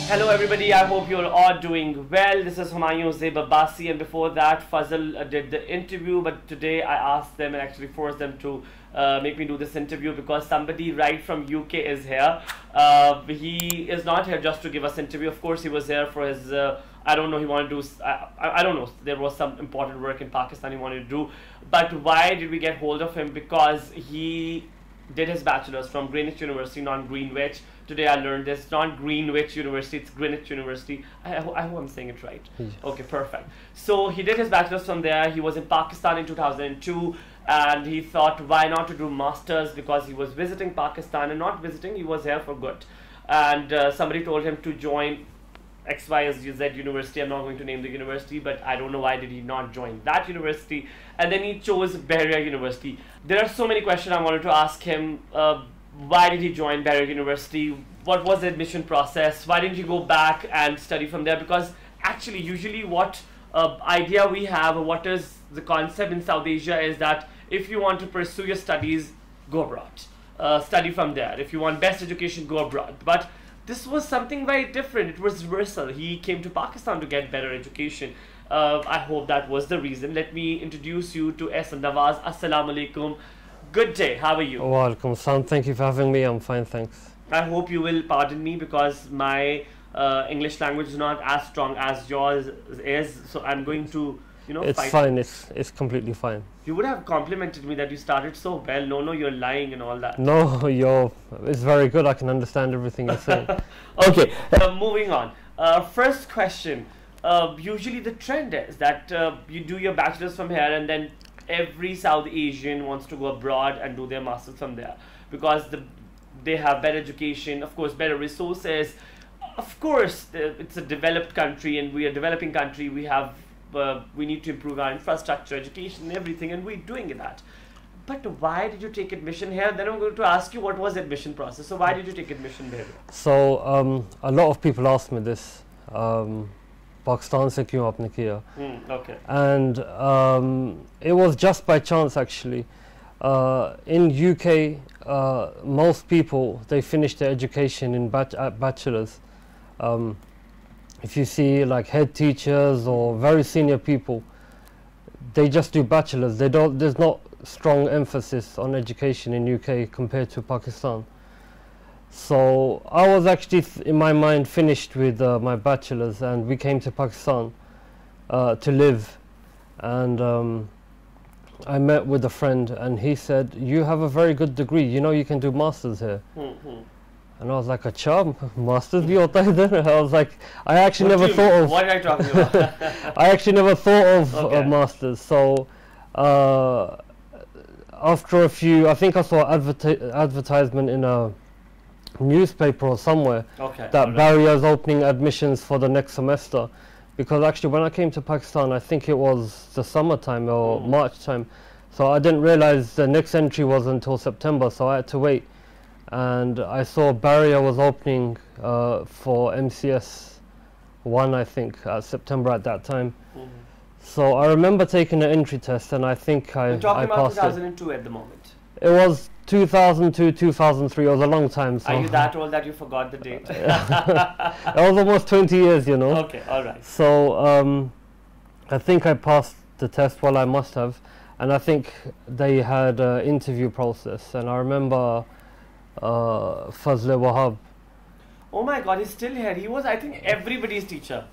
Hello everybody, I hope you're all doing well. This is Humayun, Zaib, Abbasi, and before that Fazal did the interview, but today I asked them and actually forced them to make me do this interview because somebody right from UK is here. He is not here just to give us interview. Of course he was here for his, I don't know, he wanted to do, I don't know, there was some important work in Pakistan he wanted to do. But why did we get hold of him? Because he did his bachelor's from Greenwich University, not Greenwich. Today I learned this, not Greenwich University, it's Greenwich University. I hope I'm saying it right. Yes. Okay, perfect. So he did his bachelor's from there. He was in Pakistan in 2002 and he thought why not to do master's, because he was visiting Pakistan and not visiting, he was here for good. And somebody told him to join XYZ University. I'm not going to name the university, but I don't know why did he not join that university. And then he chose Bahria University. There are so many questions I wanted to ask him. Why did he join Bahria University? What was the admission process? Why didn't he go back and study from there? Because actually usually what idea we have, or what is the concept in South Asia, is that if you want to pursue your studies, go abroad. Study from there. If you want best education, go abroad. But this was something very different. It was reversal. He came to Pakistan to get better education. I hope that was the reason. Let me introduce you to Ahson Nawaz. Assalamu alaikum. Good day. How are you? Welcome, Sam. Thank you for having me. I'm fine, thanks. I hope you will pardon me because my English language is not as strong as yours is. So I'm going to, it's fine. It's completely fine. You would have complimented me that you started so well. No, you're lying and all that. No, it's very good. I can understand everything you're saying. Okay, moving on. First question. Usually the trend is that you do your bachelor's from here and then every South Asian wants to go abroad and do their masters from there because they have better education, of course, better resources. Of course, it's a developed country and we are a developing country. We need to improve our infrastructure, education, everything, and we're doing that. But why did you take admission here? Then I'm going to ask you what was the admission process. So why did you take admission there? So a lot of people ask me this. Pakistan se kyun aapne kiya? Okay. And it was just by chance actually. In UK, most people, they finish their education in bachelors. If you see like head teachers or very senior people, they just do bachelors. There's not strong emphasis on education in UK compared to Pakistan. So I was actually in my mind finished with my bachelor's and we came to Pakistan to live, and I met with a friend and he said, you have a very good degree, you can do masters here. And I was like, acha, masters bhi hota hai idhar? I was like, I actually never thought of what are you talking about? I actually never thought of a masters. So after a few, I think I saw advertisement in a newspaper or somewhere that Bahria is opening admissions for the next semester, because actually when I came to Pakistan I think it was the summertime or March time, so I didn't realize the next entry was until September, so I had to wait, and I saw Bahria was opening for MCS 1 I think September at that time. So I remember taking an entry test and I think I passed about 2002 it. At the moment. It was 2002, 2003, it was a long time. So are you that old that you forgot the date? It was almost 20 years, Okay, alright. So I think I passed the test, well I must have, and I think they had an interview process, and I remember Fazle Wahab. Oh my god, he's still here. He was, I think, everybody's teacher.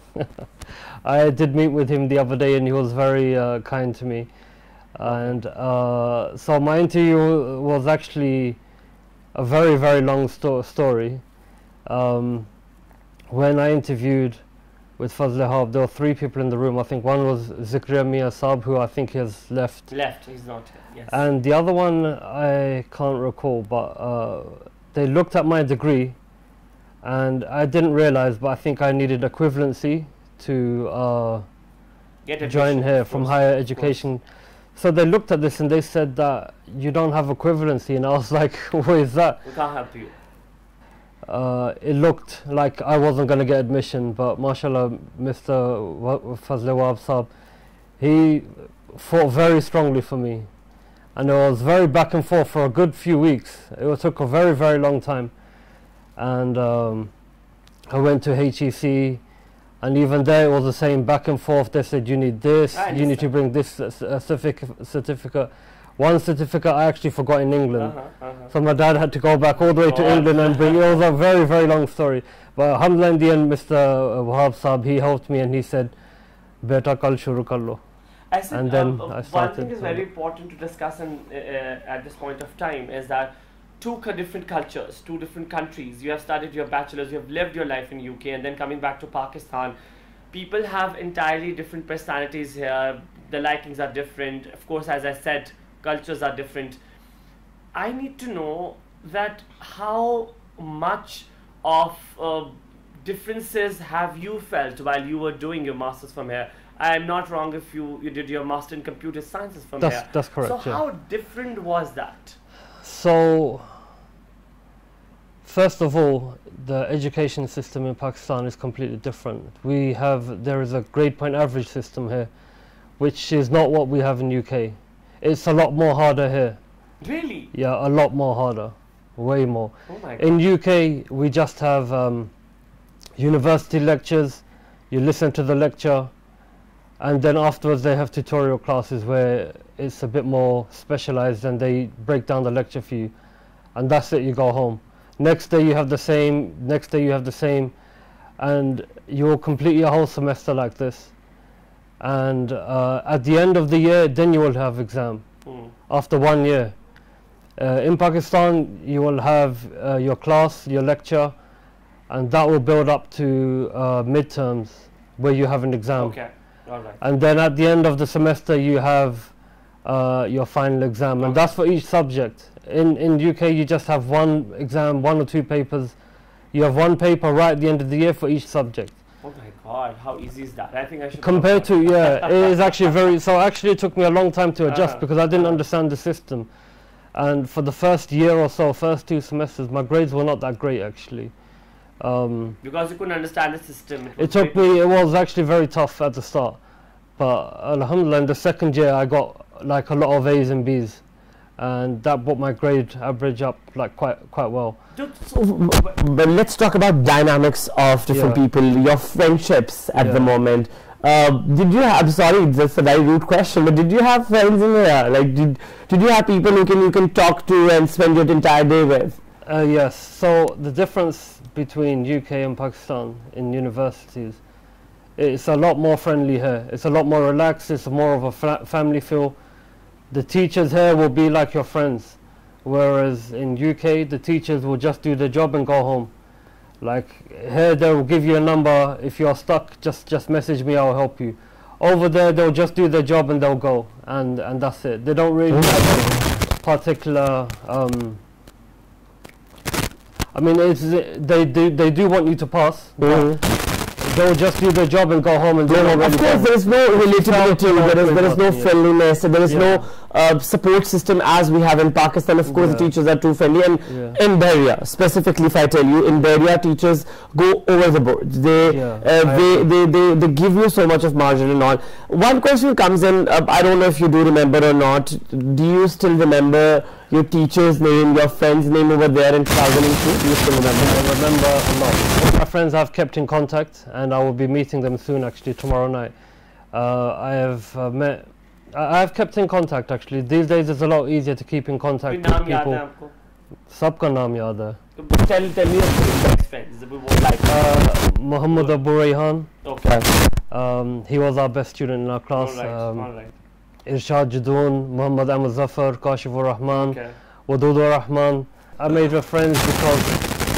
I did meet with him the other day and he was very kind to me. And so my interview was actually a very, very long story. When I interviewed with Fazle Wahab, there were 3 people in the room. I think one was Zikriya Mia Saab, who I think has left. He's not here, yes. And the other one, I can't recall, but they looked at my degree and I didn't realize, but I think I needed equivalency to join here from higher education. So they looked at this and they said that you don't have equivalency, and I was like, what is that? We can't help you. It looked like I wasn't going to get admission, but mashallah, Mr. Fazle Wahab Saab, he fought very strongly for me, and it was very back and forth for a good few weeks. It took a very, very long time, and I went to HEC, and even there it was the same back and forth. They said you need this, you need to bring this certificate. One certificate I actually forgot in England, so my dad had to go back all the way to England and bring it. It was a very, very long story. But alhamdulillah, in the end, Mr. Wahab Saab, he helped me and he said, "Beta kal shuru kar lo." And then I started. One thing is very important to discuss at this point of time is that two different cultures, two different countries. You have studied your bachelor's, you have lived your life in UK, and then coming back to Pakistan. People have entirely different personalities here. The likings are different. Of course, as I said, cultures are different. I need to know that how much of differences have you felt while you were doing your master's from here? I am not wrong if you did your master in computer sciences from here. That's correct. So how different was that? So, first of all, the education system in Pakistan is completely different. There is a grade point average system here, which is not what we have in UK. It's a lot more harder here. Really? Yeah, a lot more harder, way more. Oh my God. In UK, we just have university lectures. You listen to the lecture, and then afterwards they have tutorial classes where it's a bit more specialized and they break down the lecture for you, and that's it, you go home. Next day you have the same, next day you have the same, and you'll complete your whole semester like this. And at the end of the year, then you will have exam after 1 year. In Pakistan, you will have your class, your lecture, and that will build up to midterms where you have an exam. Okay. All right. And then at the end of the semester you have your final exam, and that's for each subject. In UK you just have one exam, 1 or 2 papers. You have one paper right at the end of the year for each subject. Oh my God, how easy is that? I think I should... Compared to, yeah, it is actually very... So actually it took me a long time to adjust because I didn't understand the system. And for the first year or so, first 2 semesters, my grades were not that great actually. Because you couldn't understand the system. It was actually very tough at the start. But alhamdulillah, in the second year I got like a lot of A's and B's. And that brought my grade average up like quite well. But let's talk about dynamics of different people, your friendships at the moment. Did you have, sorry, that's a very rude question, but did you have friends in there? Like, did you have people who you can talk to and spend your entire day with? Yes. So the difference between UK and Pakistan in universities, it's a lot more friendly here. It's a lot more relaxed. It's more of a family feel. The teachers here will be like your friends, whereas in UK the teachers will just do their job and go home. Like here they will give you a number. If you're stuck, just message me, I'll help you. Over there they'll just do their job and they'll go, and that's it. They don't really have a particular I mean, they do want you to pass. They'll just do their job and go home and of course there is no relatability, there is no friendliness, there is no support system as we have in Pakistan. Of course the teachers are too friendly, and in Bahria specifically, if I tell you, in Bahria teachers go over the board. They give you so much of margin and all. One question comes in, I don't know if you do remember or not, do you still remember your teacher's name, your friend's name over there in 2002? Do you still remember? I remember a lot. All my friends I've kept in contact, and I will be meeting them soon, actually tomorrow night. I've kept in contact actually. These days it's a lot easier to keep in contact with people. Sabka naam yaad hai. Tell me your best friends. Like Muhammad Abu Rayhan. Okay. He was our best student in our class. All right. Irshad Jadoon, Muhammad Ahmad Zafar, Kashifur Rahman, Wadudur Rahman. I made friends because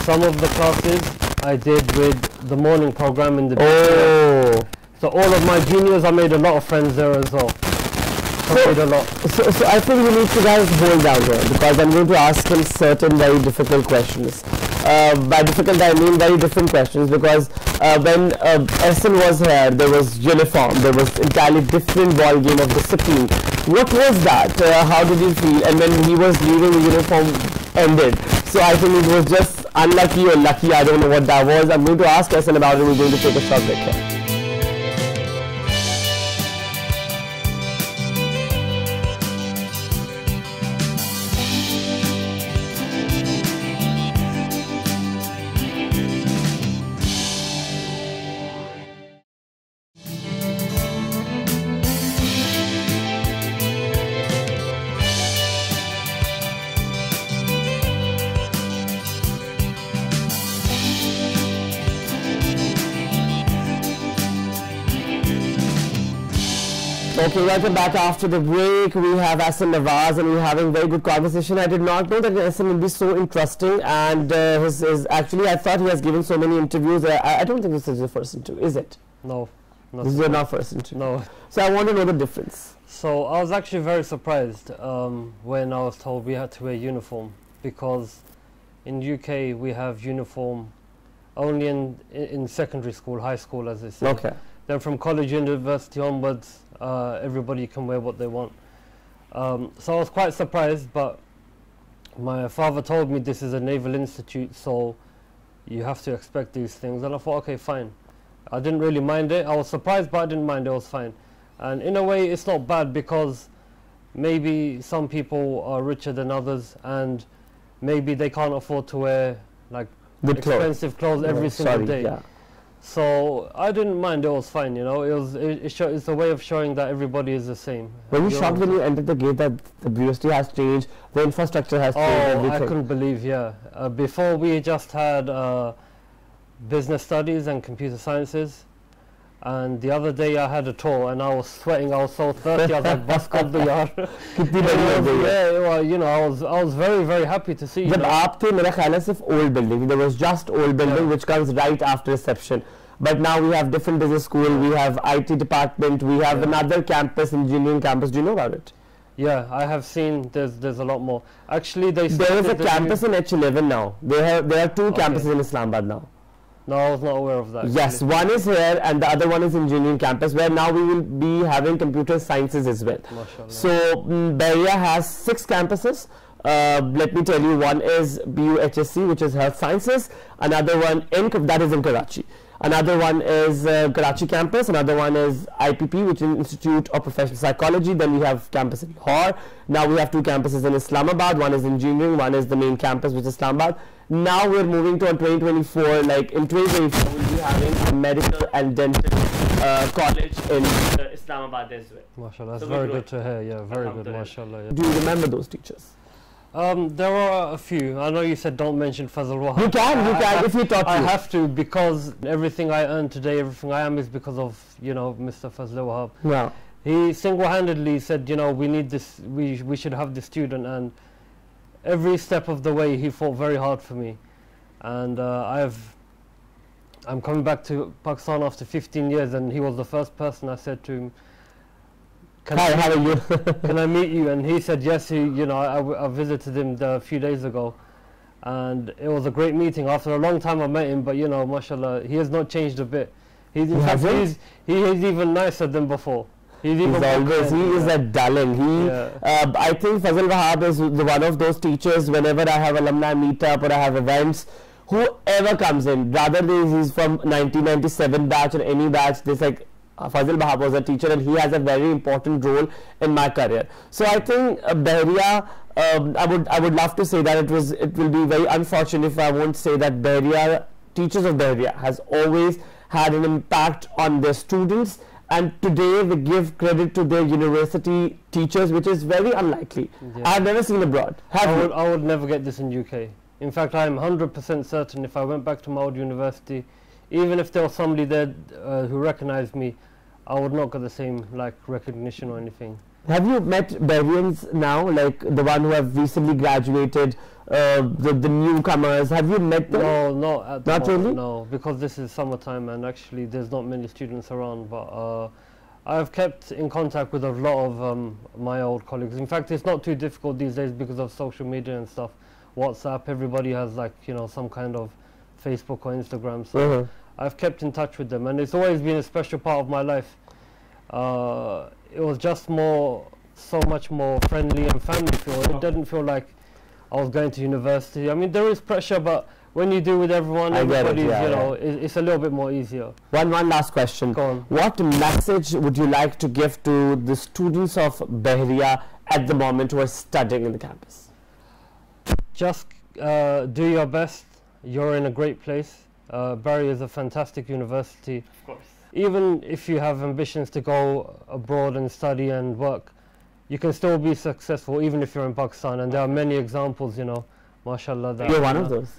some of the classes I did with the morning program in the So all of my juniors, I made a lot of friends there as well. So I think we need to guys hold down here, because I'm going to ask him certain very difficult questions. By difficult I mean very different questions, because when Ahson was here, there was uniform, there was entirely different ball game of discipline. What was that? How did you feel? And when he was leaving, the uniform ended. So I think it was just unlucky or lucky, I don't know what that was. I'm going to ask Ahson about it. We're going to take a short break here. Okay, welcome back after the break. We have Ahson Nawaz and we're having very good conversation. I did not know that Ahson will be so interesting, and actually I thought he has given so many interviews. I don't think this is your first interview, is it? No. This is your not first interview? No. So I want to know the difference. So I was actually very surprised when I was told we had to wear uniform, because in UK we have uniform only in secondary school, high school as they say. Okay. Then from college, university onwards, everybody can wear what they want. So I was quite surprised, but my father told me this is a naval institute, so you have to expect these things. And I thought, okay, fine. I didn't really mind it. I was surprised, but I didn't mind it. It was fine. And in a way, it's not bad, because maybe some people are richer than others, and maybe they can't afford to wear like expensive clothes every single day. Yeah. So I didn't mind. It was fine, you know. It's a way of showing that everybody is the same. Were you shocked when you entered the gate that the university has changed, the infrastructure has changed, everything? I couldn't believe, yeah. Before we just had business studies and computer sciences, and the other day I had a tour and I was sweating. I was so thirsty. I was like, "Bus kar do yaar." Yeah, well, you know, I was very, very happy to see. Jab aap the, mera khayal hai sirf old building. There was just old building, which comes right after reception. But now we have different business school. We have IT department. We have another campus, engineering campus. Do you know about it? Yeah, I have seen. There's a lot more. Actually, there is a campus in H11 now. There are two campuses in Islamabad now. No, I was not aware of that. Yes, one is here and the other one is engineering campus, where now we will be having computer sciences as well. Mashallah. So Bahria has 6 campuses. Let me tell you, one is BUHSC, which is health sciences. Another one that is in Karachi. Another one is Karachi campus. Another one is IPP, which is Institute of Professional Psychology. Then we have campus in Lahore. Now we have 2 campuses in Islamabad. One is engineering, one is the main campus, which is Islamabad. Now we're moving to 2024. Like in 2024, we'll be having a medical and dental college in Islamabad as well. MashaAllah, that's very good to hear. Yeah, very good. MashaAllah. Yeah. Do you remember those teachers? There are a few. I know you said don't mention Fazal Wahab. You can if you taught I have to, because everything I earn today, everything I am, is because of, you know, Mr. Fazal Wahab. Yeah. He single-handedly said, you know, we need this. We should have this student, and every step of the way he fought very hard for me. And I'm coming back to Pakistan after 15 years, and he was the first person I said to him, Hi, how are you? Can I meet you? And he said yes. You know, I visited him a few days ago, and it was a great meeting. After a long time I met him, but you know, mashallah, he has not changed a bit. He's even nicer than before. He is a darling. I think Fazal Wahab is one of those teachers. Whenever I have alumni meetup or I have events, whoever comes in, rather he's from 1997 batch or any batch, this like Fazal Wahab was a teacher, and he has a very important role in my career. So I think Bahria, I would love to say that it will be very unfortunate if I won't say that Bahria, teachers of Bahria has always had an impact on their students, and today they give credit to their university teachers, which is very unlikely. Yeah. I have never seen abroad. I would never get this in UK. In fact, I am 100% certain if I went back to my old university, even if there was somebody there who recognized me, I would not get the same like recognition or anything. Have you met Bahrians now, like the one who have recently graduated, the newcomers? Have you met them? No, not at the moment, really? No, because this is summertime and actually there's not many students around. But I've kept in contact with a lot of my old colleagues. In fact, it's not too difficult these days because of social media and stuff. WhatsApp, everybody has like, you know, some kind of Facebook or Instagram. So I've kept in touch with them, and it's always been a special part of my life. It was just so much more friendly and family feel. It didn't feel like I was going to university. I mean, there is pressure, but when you do with everyone, it's a little bit more easier. One last question. Go on. What message would you like to give to the students of Bahria at the moment who are studying in the campus? Just do your best. You're in a great place. Bahria is a fantastic university. Of course. Even if you have ambitions to go abroad and study and work, you can still be successful even if you're in Pakistan, and there are many examples, you know, mashallah. You're one of those.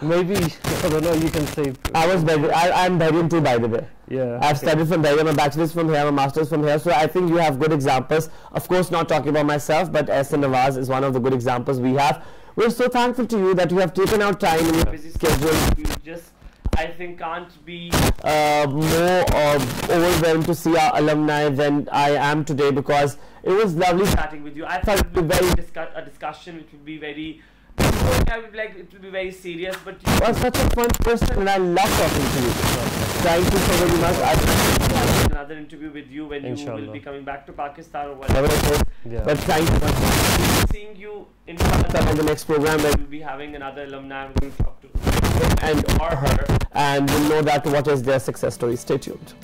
Maybe, I don't know, you can say. I'm Bahrian too, by the way. Yeah. I've studied from Bahria, my bachelor's from here, my master's from here, so I think you have good examples. Of course, not talking about myself, but Ahson Nawaz is one of the good examples we have. We're so thankful to you that you have taken out time in your busy schedule. You just, I think, can't be more overwhelmed to see our alumni than I am today, because it was lovely chatting with you. I thought it would be a discussion which would be very, I would like it will be very serious, but you are such a fun person and I love talking to you. Thank you so very much. I will another interview with you when Inshallah. you will be coming back to Pakistan or whatever it is. Yeah. But thank you. Seeing you in the next program where we'll be having another alumni we'll talk to him and or her, and we'll know that what is their success story. Stay tuned.